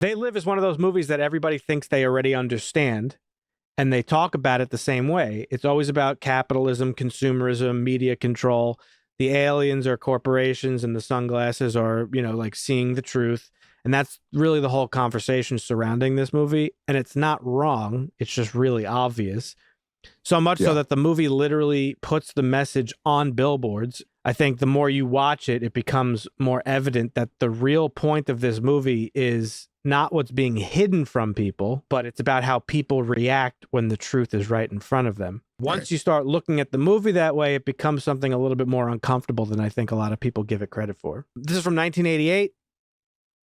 They Live is one of those movies that everybody thinks they already understand, and they talk about it the same way. It's always about capitalism, consumerism, media control. The aliens are corporations, and the sunglasses are, like seeing the truth. And that's really the whole conversation surrounding this movie. And it's not wrong. It's just really obvious. So much so Yeah. that the movie literally puts the message on billboards. I think the more you watch it, it becomes more evident that the real point of this movie is not what's being hidden from people, but it's about how people react when the truth is right in front of them. Once you start looking at the movie that way, it becomes something a little bit more uncomfortable than I think a lot of people give it credit for. This is from 1988.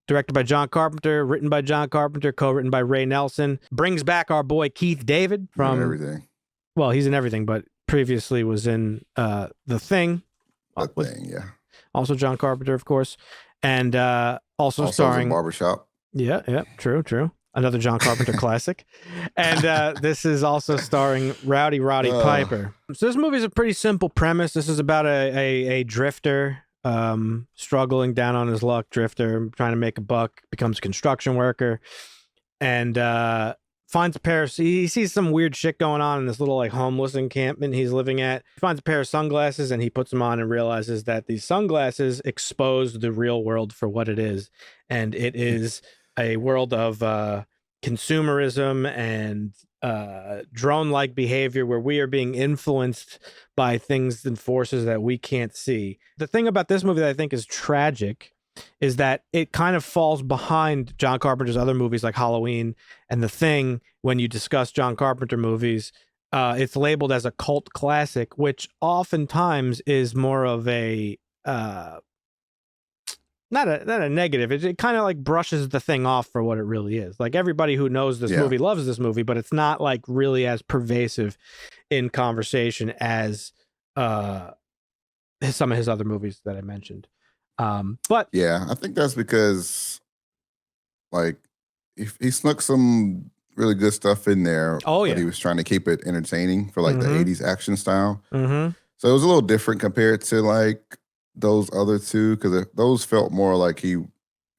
Directed by John Carpenter, written by John Carpenter, co-written by Ray Nelson. Brings back our boy Keith David from everything. Well, he's in everything, but previously was in The Thing. The Thing, yeah. Also John Carpenter, of course. And also starring Barbershop. Yeah, true. Another John Carpenter classic. And this is also starring Rowdy Roddy Piper. So this movie is a pretty simple premise. This is about a drifter, struggling down on his luck, drifter, trying to make a buck, becomes a construction worker, and finds a pair of, he sees some weird shit going on in this little like homeless encampment he's living at. He finds a pair of sunglasses and he puts them on and realizes that these sunglasses expose the real world for what it is. And it is a world of consumerism and drone-like behavior where we are being influenced by things and forces that we can't see. The thing about this movie that I think is tragic is that it kind of falls behind John Carpenter's other movies like Halloween and The Thing. When you discuss John Carpenter movies, it's labeled as a cult classic, which oftentimes is more of a not a negative. It kind of like brushes the thing off for what it really is. Like everybody who knows this movie loves this movie, but it's not like really as pervasive in conversation as some of his other movies that I mentioned. But yeah, I think that's because like he snuck some really good stuff in there. Oh yeah, but he was trying to keep it entertaining for like the 80s action style. Mm-hmm. So it was a little different compared to like those other two, because those felt more like he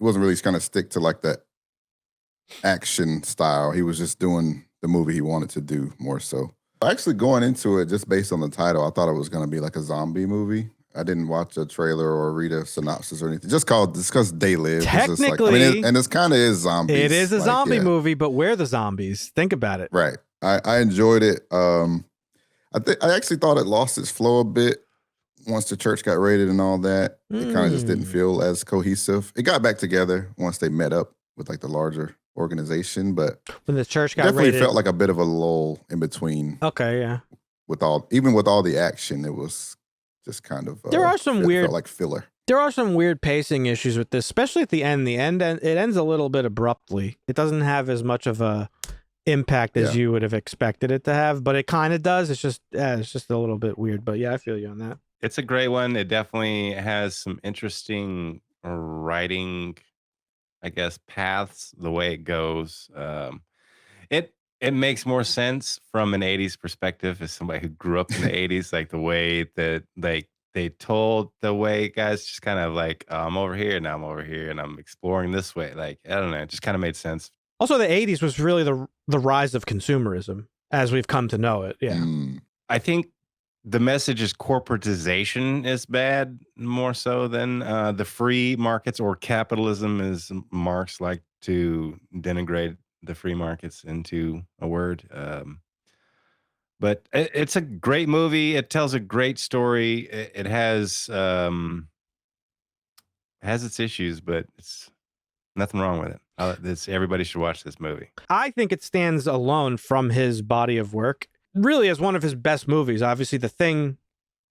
wasn't really trying to stick to like that action style. He was just doing the movie he wanted to do more so. Actually, going into it just based on the title, I thought it was going to be like a zombie movie. I didn't watch a trailer or read a synopsis or anything. Just because They Live. Technically, it's like, and it's kind of is zombies. It is a zombie movie, but we're the zombies. Think about it. Right. I enjoyed it. I actually thought it lost its flow a bit once the church got raided and all that. It kind of just didn't feel as cohesive. It got back together once they met up with like the larger organization, but when the church got definitely raided, felt like a bit of a lull in between. Okay, yeah. With all the action, it was just kind of there are some weird, felt like filler. There are some weird pacing issues with this, especially at the end. And it ends a little bit abruptly. It doesn't have as much of a impact as you would have expected it to have, but it kind of does. It's just a little bit weird. But yeah, I feel you on that. It's a great one. It definitely has some interesting writing, I guess, paths, the way it goes. It makes more sense from an 80s perspective as somebody who grew up in the 80s, like the way that they told the way guys just kind of like, I'm over here, now I'm over here, and I'm exploring this way. Like, I don't know, it just kind of made sense. Also, the 80s was really the rise of consumerism as we've come to know it. Yeah. I think the message is corporatization is bad more so than the free markets or capitalism, as Marx like to denigrate the free markets into a word. But it's a great movie. It tells a great story. It has its issues, but it's nothing wrong with it. Everybody should watch this movie. I think it stands alone from his body of work, really as one of his best movies. Obviously, The Thing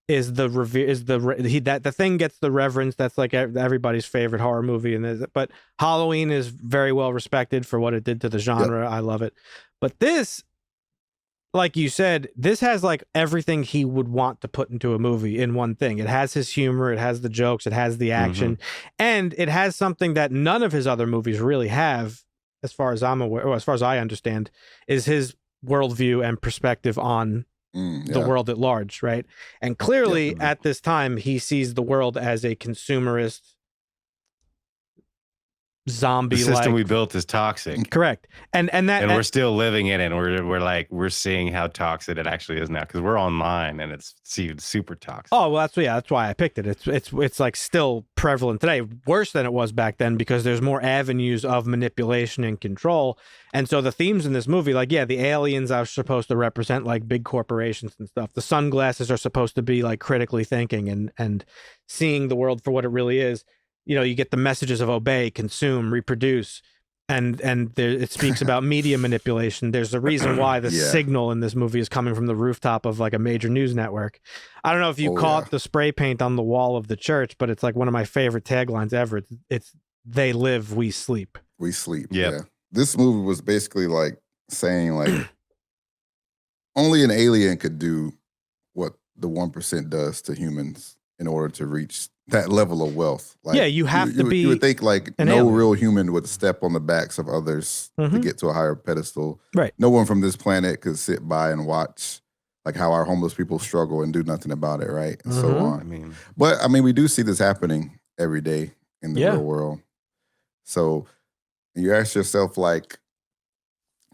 is The Thing gets the reverence. That's like everybody's favorite horror movie, but Halloween is very well respected for what it did to the genre. Yep. I love it. But this, like you said, this has like everything he would want to put into a movie in one thing. It has his humor, it has the jokes, it has the action, and it has something that none of his other movies really have, as far as I'm aware, or as far as I understand, is his worldview and perspective on the world at large, right? And clearly at this time, he sees the world as a consumerist zombie The system we built is toxic. Correct. And we're still living in it, and we're seeing how toxic it actually is now, because we're online and it's super toxic. Oh, well, that's why I picked it. It's like still prevalent today, worse than it was back then, because there's more avenues of manipulation and control. And so the themes in this movie, like, yeah, the aliens are supposed to represent like big corporations and stuff. The sunglasses are supposed to be like critically thinking and seeing the world for what it really is. You know, you get the messages of obey, consume, reproduce, and it speaks about media manipulation. There's a reason why the signal in this movie is coming from the rooftop of like a major news network. I don't know if you caught the spray paint on the wall of the church, but it's like one of my favorite taglines ever. It's they live, we sleep. We sleep. Yep. Yeah. This movie was basically like saying like only an alien could do what the 1% does to humans in order to reach that level of wealth. Like, yeah, you have to be. You would think like no alien. real human would step on the backs of others to get to a higher pedestal. Right. No one from this planet could sit by and watch like how our homeless people struggle and do nothing about it, right? And so on. But we do see this happening every day in the real world. So you ask yourself, like,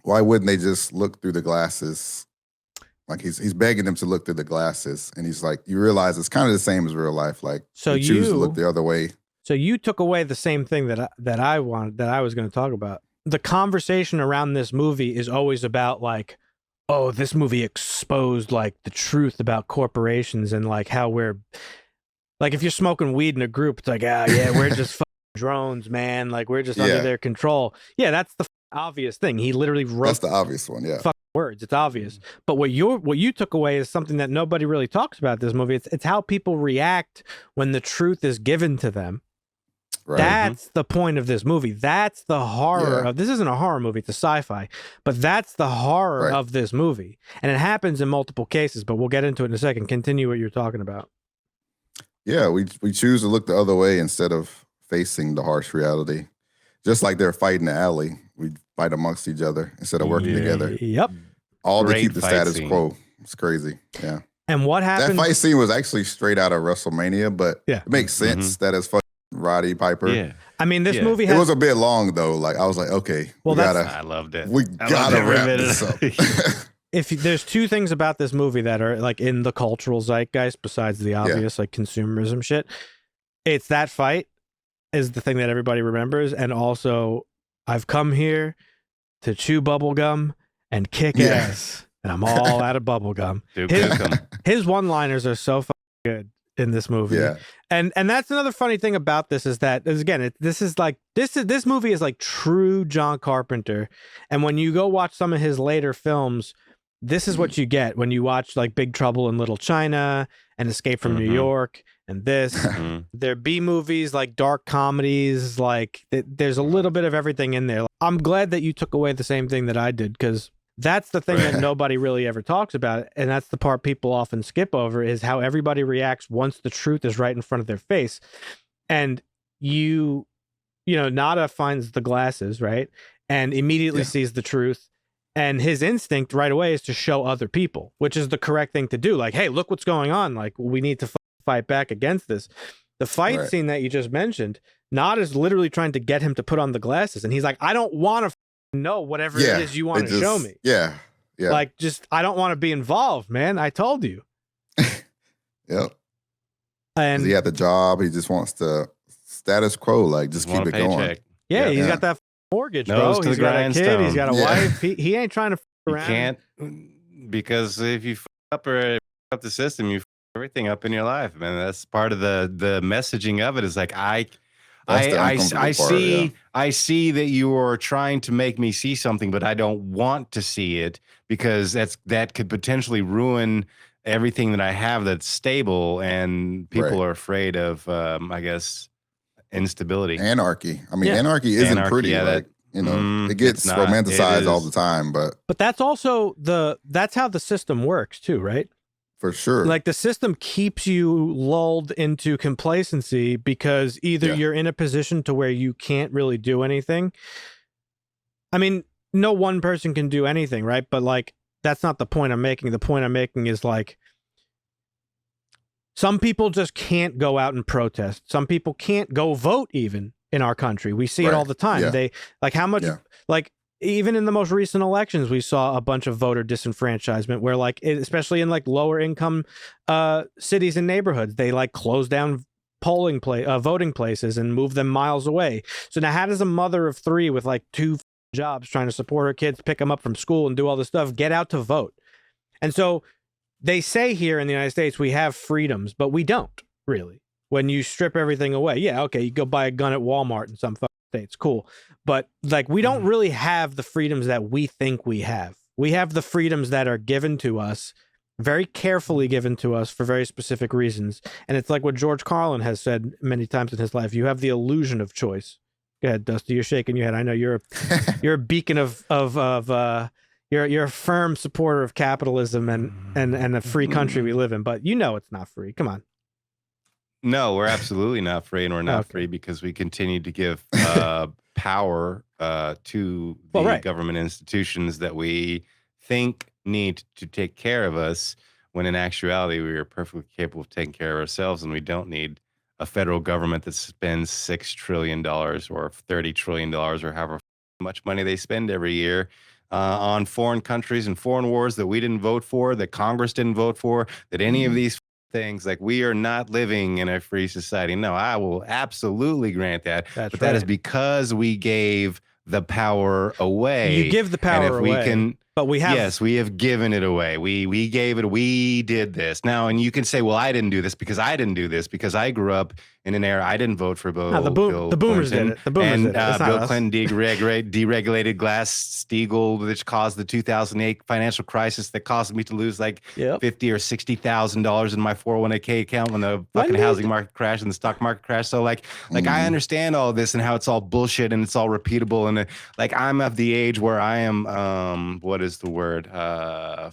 why wouldn't they just look through the glasses? Like he's begging them to look through the glasses, and he's like, you realize it's kind of the same as real life. Like, so you choose to look the other way. So you took away the same thing that I was going to talk about. The conversation around this movie is always about like, oh, this movie exposed like the truth about corporations and like how we're like, if you're smoking weed in a group, it's like, yeah, we're just fucking drones, man. Like we're just under their control. Yeah, that's the obvious thing. He literally wrote. That's the obvious one. Yeah. Words. It's obvious. But what you took away is something that nobody really talks about in this movie. It's how people react when the truth is given to them. Right. That's the point of this movie. That's the horror of this. Isn't a horror movie, it's a sci-fi, but that's the horror of this movie. And it happens in multiple cases, but we'll get into it in a second. Continue what you're talking about. Yeah, we choose to look the other way instead of facing the harsh reality. Just like they're fighting the alley, we fight amongst each other instead of working together. Yep. All to keep the status quo. It's crazy. Yeah. And what happened? That fight scene was actually straight out of WrestleMania, but it makes sense that it's fucking Roddy Piper. Yeah. I mean, this movie has... It was a bit long though. Like I was like, okay, I loved it. We gotta wrap this up. If there's two things about this movie that are like in the cultural zeitgeist besides the obvious like consumerism shit, it's that fight is the thing that everybody remembers, and also I've come here to chew bubble gum and kick ass, and I'm all out of bubble gum. His one-liners are so fucking good in this movie. Yeah. And that's another funny thing about this is that, again, this movie is like true John Carpenter. And when you go watch some of his later films, this is what you get when you watch like Big Trouble in Little China and Escape from New York and this. They're B movies, like dark comedies, like there's a little bit of everything in there. I'm glad that you took away the same thing that I did, because that's the thing that nobody really ever talks about. And that's the part people often skip over, is how everybody reacts once the truth is right in front of their face. And you know, Nada finds the glasses, right? And immediately sees the truth. And his instinct right away is to show other people, which is the correct thing to do. Like, hey, look what's going on. Like, we need to fight back against this. The fight scene that you just mentioned, Nada's literally trying to get him to put on the glasses. And he's like, I don't want to know whatever it is you want to show me. Yeah. Like, just, I don't want to be involved, man. I told you. Yep. And he had the job. He just wants the status quo. Like, just keep it going. Yeah, he's got that mortgage, bro. He's got a kid. He's got a wife. He ain't trying to around. You can't, because if you up the system, you everything up in your life, man. That's part of the messaging of it. Is like I see that you are trying to make me see something, but I don't want to see it, because that could potentially ruin everything that I have that's stable, and people are afraid of, I guess, instability. Anarchy. I mean, anarchy isn't pretty. Like, you know, it gets romanticized all the time, but that's also that's how the system works too, right? For sure. Like, the system keeps you lulled into complacency because either you're in a position to where you can't really do anything. I mean, no one person can do anything, right? But like, that's not the point I'm making. The point I'm making is like, some people just can't go out and protest. Some people can't go vote even in our country. We see it Right. all the time. Yeah. They like how much Yeah. like even in the most recent elections, we saw a bunch of voter disenfranchisement where like especially in like lower income cities and neighborhoods, they like close down voting places and move them miles away. So now how does a mother of 3 with like 2 jobs trying to support her kids, pick them up from school and do all this stuff, get out to vote? And so they say here in the United States we have freedoms, but we don't really. When you strip everything away, yeah, okay, you go buy a gun at Walmart in some states, cool. But like we don't really have the freedoms that we think we have. We have the freedoms that are given to us, very carefully given to us for very specific reasons. And it's like what George Carlin has said many times in his life. You have the illusion of choice. Go ahead, Dusty. You're shaking your head. I know you're a beacon of you're a firm supporter of capitalism and the free country we live in, but you know it's not free. Come on. No, we're absolutely not free, and we're not free because we continue to give power to the government institutions that we think need to take care of us, when in actuality we are perfectly capable of taking care of ourselves, and we don't need a federal government that spends $6 trillion or $30 trillion or however much money they spend every year on foreign countries and foreign wars that we didn't vote for, that Congress didn't vote for, that any of these things. Like, we are not living in a free society. No, I will absolutely grant that. But that is because we gave the power away. You give the power away. But we have. Yes, we have given it away. We gave it. We did this. Now, and you can say, well, I didn't do this because I didn't do this because I grew up in an era. I didn't vote for Bill. No, the boomers Clinton, did it. The boomers did it. Bill Clinton deregulated Glass-Steagall, which caused the 2008 financial crisis that caused me to lose like $50,000 or $60,000 in my 401k account when the fucking housing market crashed and the stock market crashed. So like I understand all this and how it's all bullshit and it's all repeatable. And like, I'm of the age where I am, what is the word?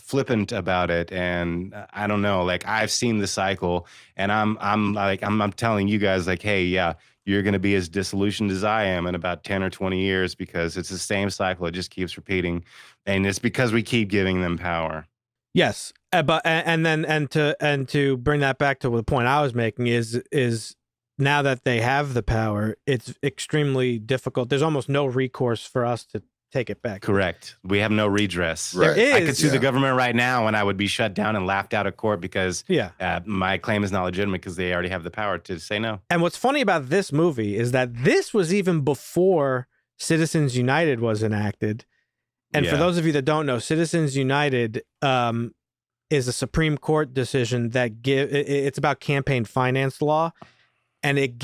Flippant about it. And I don't know, like, I've seen the cycle, and I'm telling you guys, like, hey, yeah, you're going to be as disillusioned as I am in about 10 or 20 years, because it's the same cycle. It just keeps repeating. And it's because we keep giving them power. Yes. But to bring that back to the point I was making is now that they have the power, it's extremely difficult. There's almost no recourse for us to take it back. Correct. We have no redress. Right. There is. I could sue the government right now and I would be shut down and laughed out of court because my claim is not legitimate because they already have the power to say no. And what's funny about this movie is that this was even before Citizens United was enacted. And for those of you that don't know, Citizens United is a Supreme Court decision that it's about campaign finance law, and it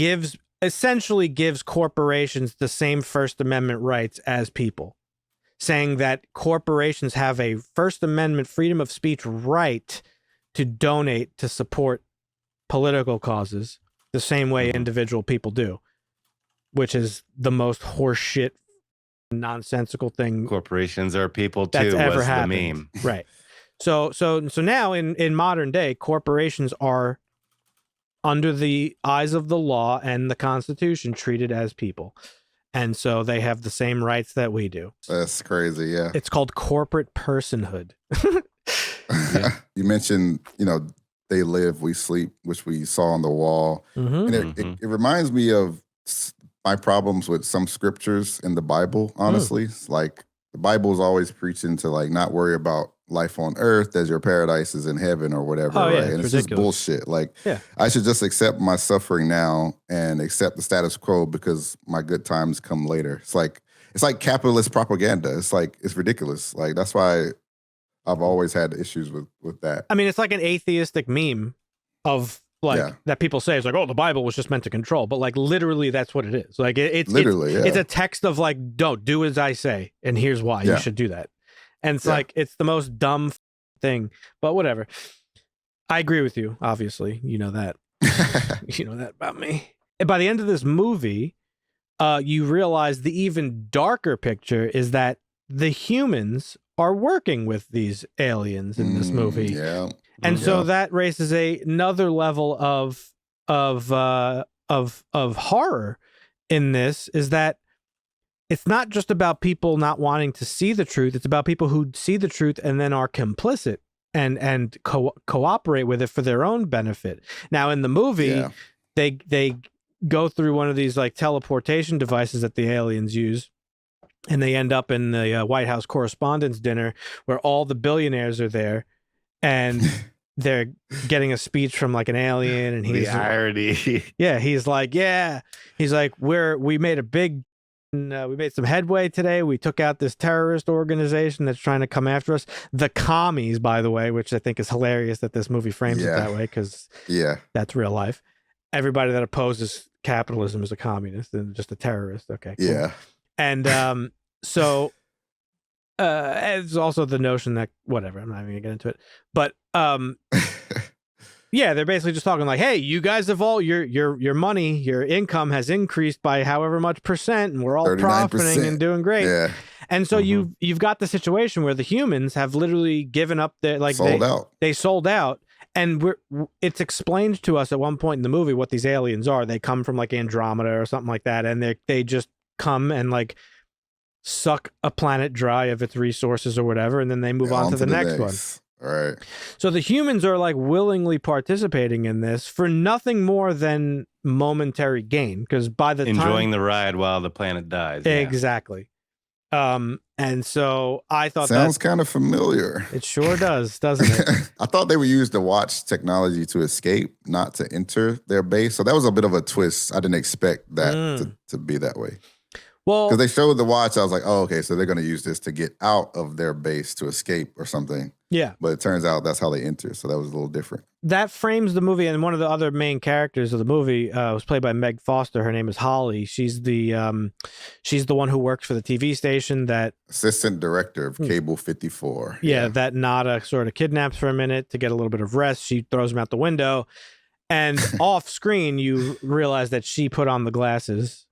essentially gives corporations the same First Amendment rights as people, saying that corporations have a First Amendment freedom of speech right to donate to support political causes the same way individual people do, which is the most horseshit, nonsensical thing. Corporations are people too. That's ever was happened. The meme. Right. So now in modern day, corporations are, under the eyes of the law and the Constitution, treated as people. And so they have the same rights that we do. That's crazy, yeah. It's called corporate personhood. You mentioned, they live, we sleep, which we saw on the wall. And it reminds me of my problems with some scriptures in the Bible, honestly. It's like the Bible is always preaching to like not worry about life on earth as your paradise is in heaven or whatever, right? Yeah, and it's ridiculous. just bullshit. Like, I should just accept my suffering now and accept the status quo because my good times come later. It's like capitalist propaganda. It's like, it's ridiculous. Like, that's why I've always had issues with that. I mean, it's like an atheistic meme of like that people say. It's like, oh, the Bible was just meant to control, but like literally that's what it is. Like it's a text of like, don't do as I say, and here's why you should do that. And it's like, it's the most dumb thing, but whatever. I agree with you, obviously. You know that. You know that about me. And by the end of this movie, you realize the even darker picture is that the humans are working with these aliens in this movie. Yeah. And so that raises another level of horror in this, is that it's not just about people not wanting to see the truth. It's about people who see the truth and then are complicit and cooperate with it for their own benefit. Now, in the movie, they go through one of these like teleportation devices that the aliens use, and they end up in the White House Correspondents' Dinner where all the billionaires are there, and they're getting a speech from like an alien, and he's the irony. he's like, we made a big. We made some headway today. We took out this terrorist organization that's trying to come after us. The commies, by the way, which I think is hilarious that this movie frames it that way, because that's real life. Everybody that opposes capitalism is a communist and just a terrorist. Okay, cool. Yeah. And so it's also the notion that whatever. I'm not even gonna get into it, but yeah, they're basically just talking like, hey, you guys have all your money, your income has increased by however much percent, and we're all 39%. profiting and doing great. Yeah. And so you've got the situation where the humans have literally given up their like sold out. They sold out, and it's explained to us at one point in the movie what these aliens are. They come from like Andromeda or something like that, and they just come and like suck a planet dry of its resources or whatever, and then they move on to the next one. All right. So the humans are like willingly participating in this for nothing more than momentary gain, because by the enjoying the ride while the planet dies. Exactly. And so I thought sounds kind of familiar. It sure does, doesn't it? I thought they would use the watch technology to escape, not to enter their base. So that was a bit of a twist. I didn't expect that to be that way. Well, because they showed the watch, I was like, oh, okay, so they're going to use this to get out of their base to escape or something. Yeah. But it turns out that's how they enter. So that was a little different. That frames the movie, and one of the other main characters of the movie was played by Meg Foster. Her name is Holly. She's the one who works for the TV station that assistant director of Cable 54. Yeah, that Nada sort of kidnaps for a minute to get a little bit of rest. She throws him out the window, and off screen you realize that she put on the glasses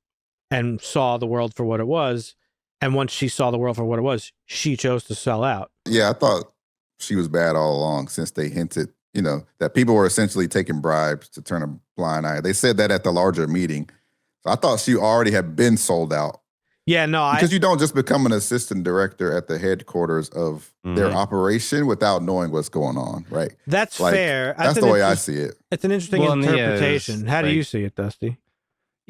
and saw the world for what it was. And once she saw the world for what it was, she chose to sell out. Yeah, I thought she was bad all along, since they hinted, that people were essentially taking bribes to turn a blind eye. They said that at the larger meeting. So I thought she already had been sold out. Yeah, no, because you don't just become an assistant director at the headquarters of their operation without knowing what's going on, right? That's fair. That's the way I see it. It's an interesting interpretation. How do you see it, Dusty?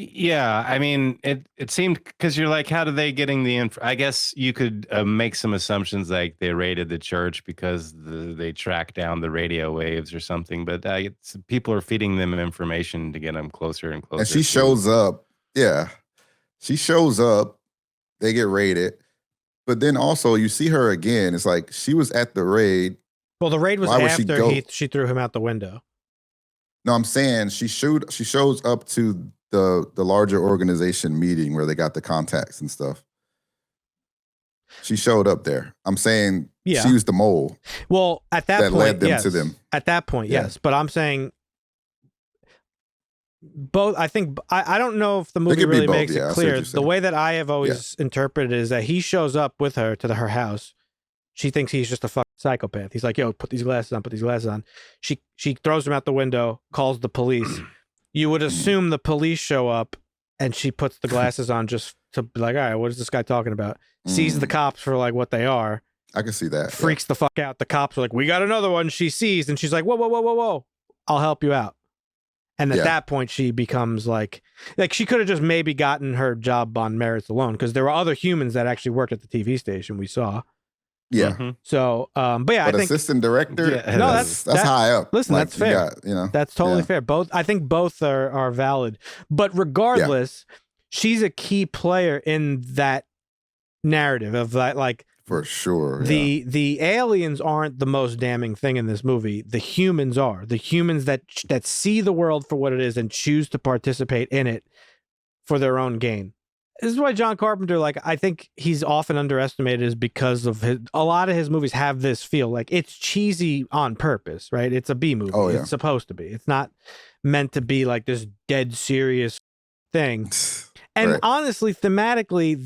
Yeah, I mean, it seemed, because you're like, how do they getting the info? I guess you could make some assumptions like they raided the church because they tracked down the radio waves or something. But people are feeding them information to get them closer and closer. And she shows up. Yeah, she shows up. They get raided. But then also you see her again. It's like she was at the raid. Well, the raid was after she threw him out the window. No, I'm saying she shows up to the larger organization meeting where they got the contacts and stuff. She showed up there. I'm saying she was the mole. Well, at that point, led them to them. At that point, yes. But I'm saying both. I think I don't know if the movie really makes it clear. The way that I have always interpreted is that he shows up with her to her house. She thinks he's just a fucking psychopath. He's like, yo, put these glasses on, put these glasses on. She throws him out the window, calls the police. You would assume the police show up and she puts the glasses on just to be like, all right, what is this guy talking about? Sees the cops for like what they are. I can see that. Freaks the fuck out. The cops are like, we got another one. She sees, and she's like, whoa, whoa, whoa, whoa, whoa. I'll help you out. And at that point, she becomes like she could have just maybe gotten her job on merits alone, because there were other humans that actually worked at the TV station we saw. Yeah. So, but I think assistant director. Yeah, no, that's high up. Listen, that's fair. That's totally fair. I think both are valid. But regardless, she's a key player in that narrative of that, like, for sure. The aliens aren't the most damning thing in this movie. The humans are. The humans that see the world for what it is and choose to participate in it for their own gain. This is why John Carpenter, like, I think he's often underestimated, is because of a lot of his movies have this feel like it's cheesy on purpose, right? It's a B movie. Oh, yeah. It's supposed to be. It's not meant to be like this dead serious thing. And honestly, thematically,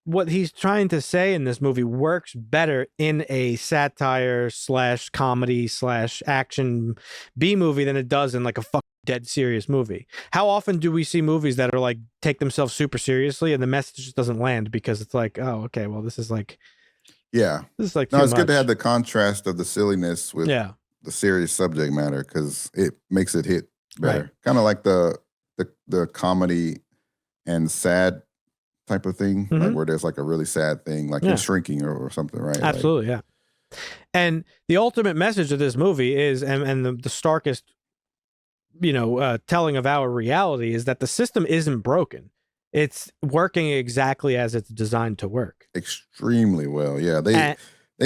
what he's trying to say in this movie works better in a satire / comedy / action B movie than it does in like a fucking dead serious movie. How often do we see movies that are like take themselves super seriously and the message just doesn't land because it's like, oh, okay, well, this is like, this is like, no, it's good to have the contrast of the silliness with the serious subject matter, because it makes it hit better. Kind of like the the comedy and sad type of thing, like where there's like a really sad thing, like in Shrinking or something, right? Absolutely, like, And the ultimate message of this movie is, and the starkest, telling of our reality is that the system isn't broken. It's working exactly as it's designed to work. Extremely well. Yeah. They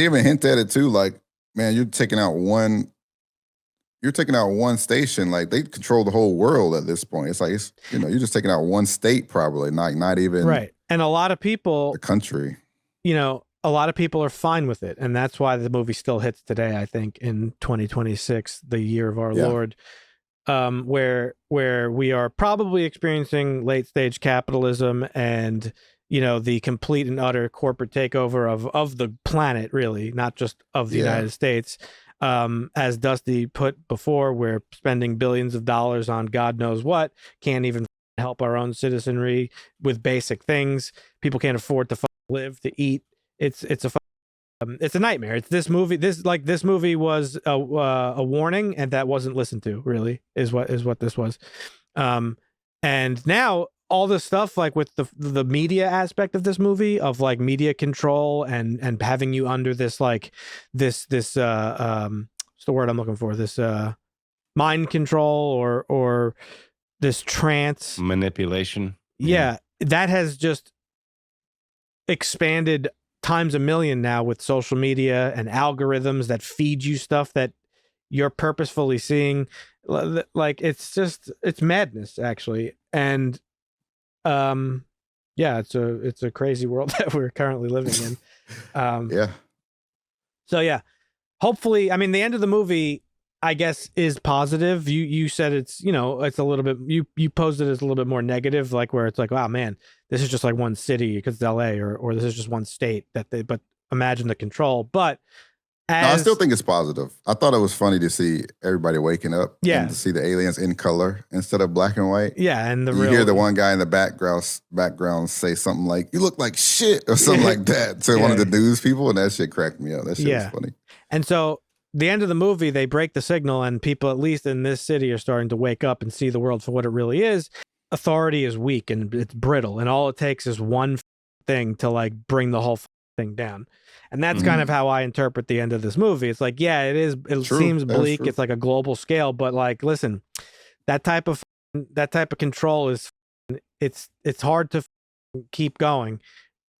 even hint at it too. Like, man, you're taking out one station. Like, they control the whole world at this point. It's like, you're just taking out one state, probably, not even right. And a lot of people, the country, a lot of people are fine with it. And that's why the movie still hits today, I think, in 2026, the year of our Lord, where we are probably experiencing late stage capitalism and, the complete and utter corporate takeover of the planet, really, not just of the United States. As Dusty put before, we're spending billions of dollars on God knows what, can't even help our own citizenry with basic things. People can't afford to live, to eat. It's a nightmare. It's this movie. This movie was a warning, and that wasn't listened to. Really, is what this was. And now all this stuff, like with the media aspect of this movie, of like media control and having you under this what's the word I'm looking for? This mind control or this trance manipulation. Yeah, that has just expanded times a million now with social media and algorithms that feed you stuff that you're purposefully seeing. Like, it's madness, actually. And it's a crazy world that we're currently living in. So hopefully, I mean, the end of the movie, I guess, is positive. You said it's it's a little bit, you posed it as a little bit more negative, like where it's like, wow, man, this is just like one city because it's LA, or this is just one state but imagine the control. But I still think it's positive. I thought it was funny to see everybody waking up and to see the aliens in color instead of black and white. Yeah, and you hear the one guy in the background say something like, "You look like shit," or something like that to one of the news people, and that shit cracked me up. That shit was funny. And so the end of the movie, they break the signal, and people, at least in this city, are starting to wake up and see the world for what it really is. Authority is weak and it's brittle, and all it takes is one thing to like bring the whole thing down. And that's kind of how I interpret the end of this movie. It's like, it is. It seems bleak. It's like a global scale, but like, listen, that type of control is, it's hard to keep going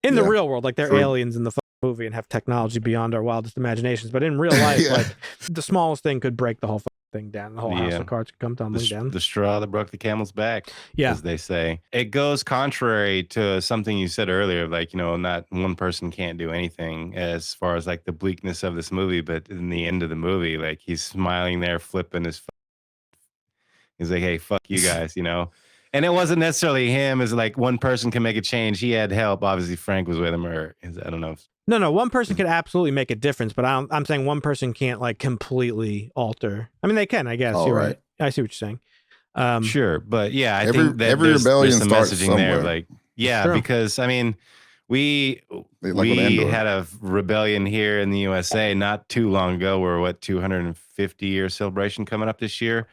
in the real world. Like, they're aliens in the movie and have technology beyond our wildest imaginations, but in real life, like, the smallest thing could break the whole thing down. The whole house of cards could come tumbling down. The straw that broke the camel's back, as they say. It goes contrary to something you said earlier, like, not one person can't do anything as far as like the bleakness of this movie, but in the end of the movie, like, he's smiling there, flipping his he's like, hey, fuck you guys, And it wasn't necessarily him as like one person can make a change. He had help. Obviously, Frank was with him, or I don't know. No, one person could absolutely make a difference, but I'm saying one person can't like completely alter. I mean, they can, I guess. You're right. I see what you're saying. Sure, but I think that every rebellion there's some starts messaging somewhere. there. Like, because I mean, we had a rebellion here in the USA not too long ago. We're 250-year celebration coming up this year.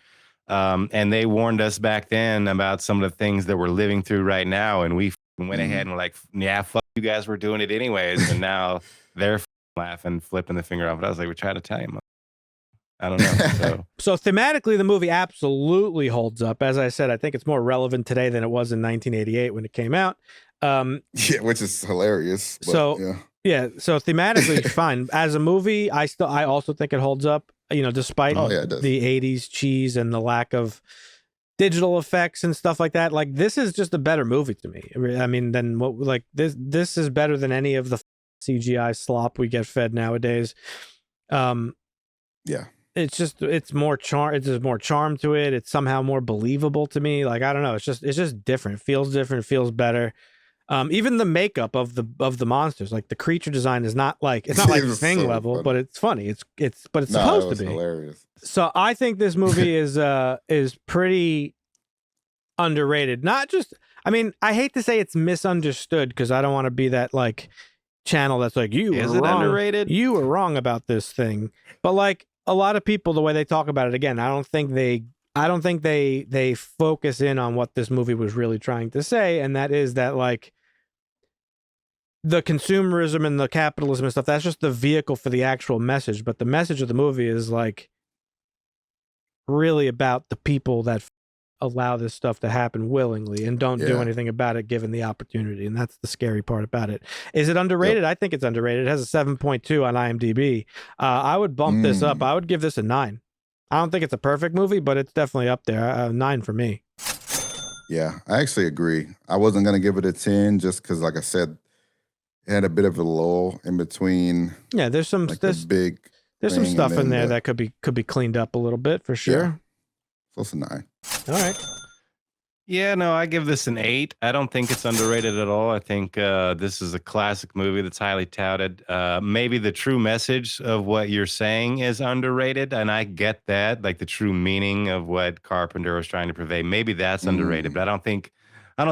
And they warned us back then about some of the things that we're living through right now, and we went ahead and were like, fuck you guys, were doing it anyways. And now they're laughing, flipping the finger off. But I was like, we're trying to tell you, I don't know. So thematically, the movie absolutely holds up. As I said, I think it's more relevant today than it was in 1988 when it came out. Which is hilarious. But, so thematically, it's fine. As a movie, I also think it holds up. Despite the 80s cheese and the lack of digital effects and stuff like that. Like, this is just a better movie to me. I mean, than what, like, this is better than any of the CGI slop we get fed nowadays. It's more charm. There's more charm to it. It's somehow more believable to me. Like, I don't know. It's just different. It feels different. It feels better. Even the makeup of the monsters, like the creature design, is not like, it's not like Thing level, funny. But it's funny. It's supposed to be hilarious. So I think this movie is pretty underrated. Not just, I mean, I hate to say it's misunderstood, because I don't want to be that like channel that's like, you were wrong. Underrated? You were wrong about this thing. But like, a lot of people, the way they talk about it, again, I don't think they I don't think they focus in on what this movie was really trying to say, and that is that like the consumerism and the capitalism and stuff, that's just the vehicle for the actual message. But the message of the movie is like really about the people that allow this stuff to happen willingly and don't do anything about it given the opportunity. And that's the scary part about it. Is it underrated? I think it's underrated. It has a 7.2 on IMDb. I would bump this up. I would give this a 9. I don't think it's a perfect movie, but it's definitely up there. 9 for me. Yeah, I actually agree. I wasn't going to give it a 10 just because, like I said, it had a bit of a lull in between. Yeah, there's some like big. There's some stuff in there that could be cleaned up a little bit for sure. Yeah. So it's a 9. All right. Yeah, no, I give this an 8. I don't think it's underrated at all. I think this is a classic movie that's highly touted. Maybe the true message of what you're saying is underrated, and I get that, like the true meaning of what Carpenter was trying to convey. Maybe that's underrated, but I don't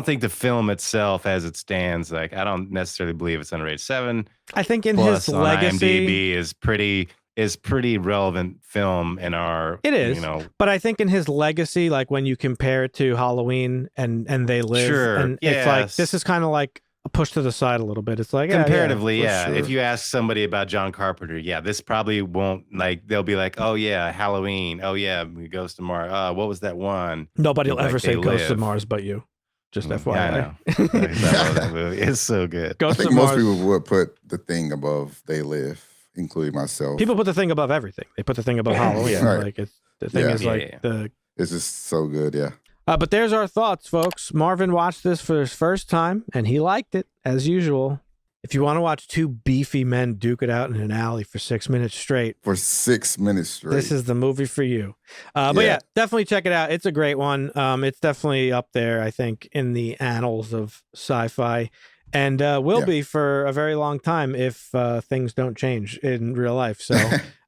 think the film itself, as it stands, like I don't necessarily believe it's underrated. 7. I think in plus his on legacy IMDb is pretty relevant film in our. It is, you know. But I think in his legacy, like when you compare it to Halloween and They Live, Sure, and it's like this is kind of like a push to the side a little bit. It's like comparatively, Sure. If you ask somebody about John Carpenter, this probably won't like. They'll be like, oh yeah, Halloween. Oh yeah, Ghost of Mars. What was that one? Nobody will Like ever say They Ghost of Live. Mars, but you. Just FYI. Yeah, I know. I love that movie. It's so good. I Ghost think of most Mars. people would put The Thing above They Live, including myself. People put the thing above everything. They put the thing above Halloween. Right. Like it's the thing is like the. It's just so good, yeah. But there's our thoughts, folks. Marvin watched this for his first time, and he liked it as usual. If you want to watch two beefy men duke it out in an alley for 6 minutes straight, For 6 minutes straight. this is the movie for you. But yeah, definitely check it out. It's a great one. It's definitely up there, I think, in the annals of sci-fi, and will be for a very long time if things don't change in real life. So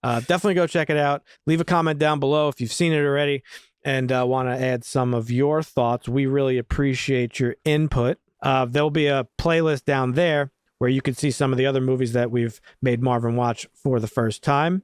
definitely go check it out. Leave a comment down below if you've seen it already and want to add some of your thoughts. We really appreciate your input. There'll be a playlist down there where you can see some of the other movies that we've made Marvin watch for the first time.